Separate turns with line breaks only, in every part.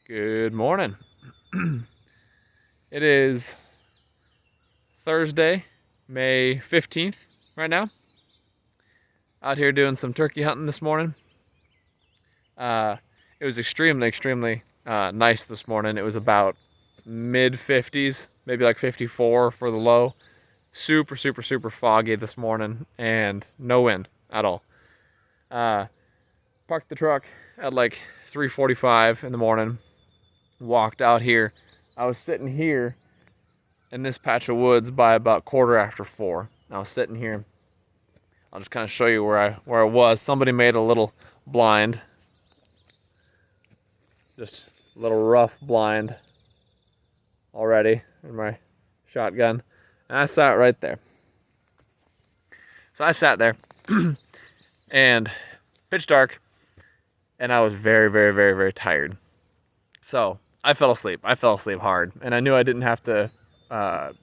Good morning. It is Thursday, May 15th right now. Out here doing some turkey hunting this morning. It was extremely nice this morning. It was about mid 50s, maybe like 54 for the low. Super foggy this morning and no wind at all. Parked the truck at like 3:45 in the morning. Walked out here. I was sitting here in this patch of woods by about 4:15. I was sitting here. I'll just kind of show you where I was. Somebody made a little blind, just a little rough blind already in my shotgun, and I sat right there. So I sat there, and pitch dark, and I was very tired. So I fell asleep. I fell asleep hard, and I knew I didn't have to.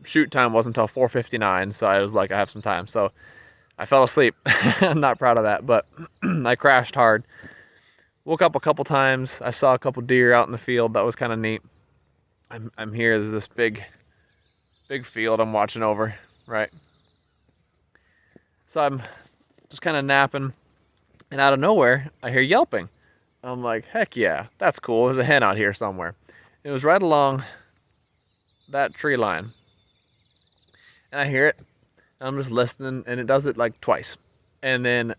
Shoot time wasn't until 4:59, so I was like, I have some time. So I fell asleep. I'm not proud of that, but I crashed hard. Woke up a couple times. I saw a couple deer out in the field. That was kind of neat. I'm here. There's this big field I'm watching over, right? So I'm just kind of napping, and out of nowhere, I hear yelping. I'm like, heck yeah, that's cool. There's a hen out here somewhere. It was right along that tree line, and I hear it, and I'm just listening, and it does it like twice, and then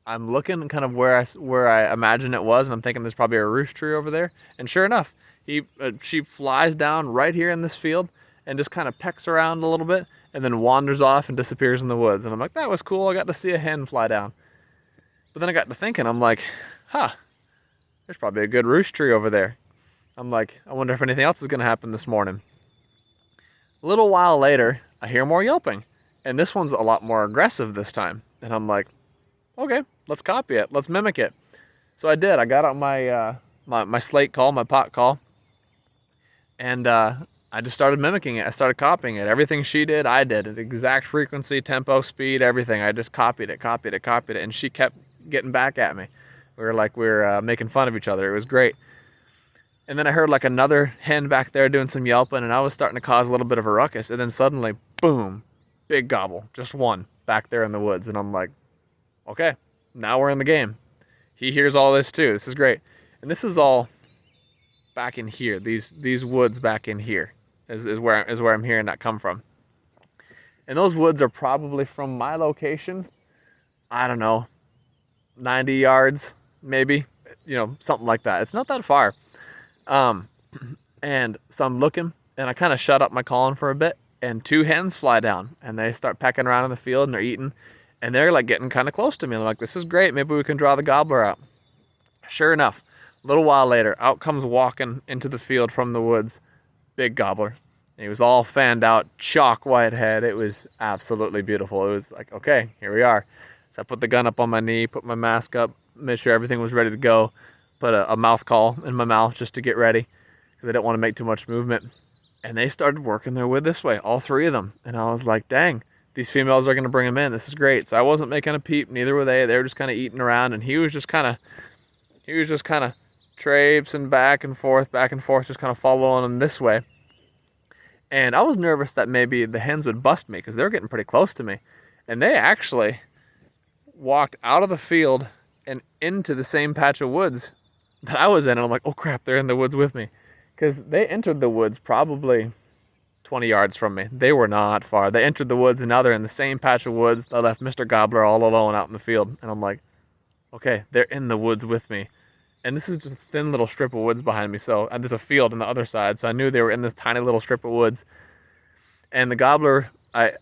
I'm looking kind of where I imagine it was, and I'm thinking there's probably a roost tree over there, and sure enough, she flies down right here in this field and just kind of pecks around a little bit and then wanders off and disappears in the woods. And I'm like, that was cool. I got to see a hen fly down. But then I got to thinking, I'm like, there's probably a good roost tree over there. I'm like, I wonder if anything else is going to happen this morning. A little while later, I hear more yelping, and this one's a lot more aggressive this time. And I'm like, okay, let's copy it. Let's mimic it. So I did. I got out my my slate call, my pot call, and I just started mimicking it. I started copying it. Everything she did, I did. The exact frequency, tempo, speed, everything. I just copied it, and she kept getting back at me. We were making fun of each other. It was great. And then I heard like another hen back there doing some yelping, and I was starting to cause a little bit of a ruckus. And then suddenly, boom, big gobble, just one back there in the woods. And I'm like, okay, now we're in the game. He hears all this too. This is great. And this is all back in here. These woods back in here is where I'm hearing that come from. And those woods are probably from my location, I don't know, 90 yards, maybe, something like that. It's not that far. And so I'm looking, and I kind of shut up my calling for a bit, and two hens fly down, and they start pecking around in the field, and they're eating, and they're like getting kind of close to me. I'm like, this is great. Maybe we can draw the gobbler out. Sure enough, a little while later, out comes walking into the field from the woods, big gobbler. He was all fanned out, chalk white head. It was absolutely beautiful. It was like, okay, here we are. So I put the gun up on my knee, put my mask up, made sure everything was ready to go. Put a mouth call in my mouth just to get ready because I didn't want to make too much movement. And they started working their wood this way, all three of them. And I was like, dang, these females are going to bring them in. This is great. So I wasn't making a peep, neither were they. They were just kind of eating around, and he was just kind of traipsing back and forth, just kind of following them this way. And I was nervous that maybe the hens would bust me because they were getting pretty close to me. And they actually walked out of the field and into the same patch of woods that I was in. And I'm like, oh crap, they're in the woods with me. Because they entered the woods probably 20 yards from me. They were not far. They entered the woods, and now they're in the same patch of woods that left Mr. Gobbler all alone out in the field. And I'm like, okay, they're in the woods with me. And this is just a thin little strip of woods behind me. So there's a field on the other side. So I knew they were in this tiny little strip of woods. And the gobbler, I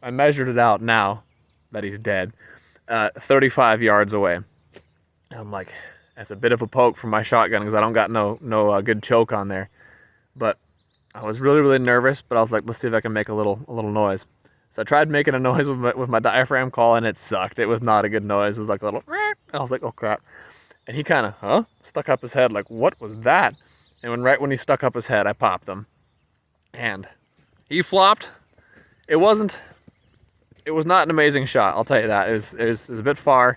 measured it out now that he's dead, 35 yards away. And I'm like, that's a bit of a poke from my shotgun because I don't got no good choke on there. But I was really nervous. But I was like, let's see if I can make a little noise. So I tried making a noise with my diaphragm call, and it sucked. It was not a good noise. It was like a little. I was like, oh crap. And he kind of stuck up his head like, what was that? And right when he stuck up his head, I popped him, and he flopped. It was not an amazing shot, I'll tell you that. It was a bit far,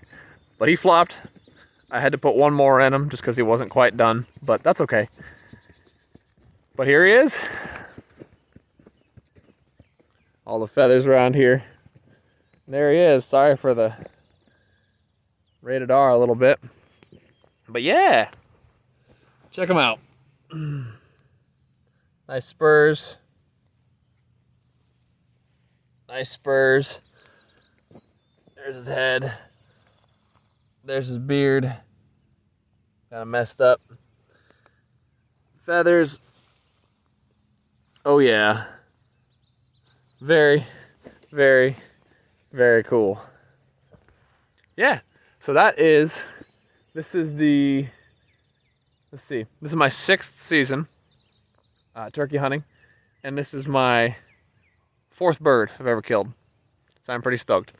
but he flopped. I had to put one more in him just because he wasn't quite done, but that's okay. But here he is. All the feathers around here. There he is. Sorry for the rated R a little bit. But yeah, check him out. Nice spurs. Nice spurs. There's his head. There's his beard. Kind of messed up. Feathers. Oh yeah. Very, very, very cool. Yeah. So this is the, let's see, this is my 6th season turkey hunting, and this is my 4th bird I've ever killed. So I'm pretty stoked.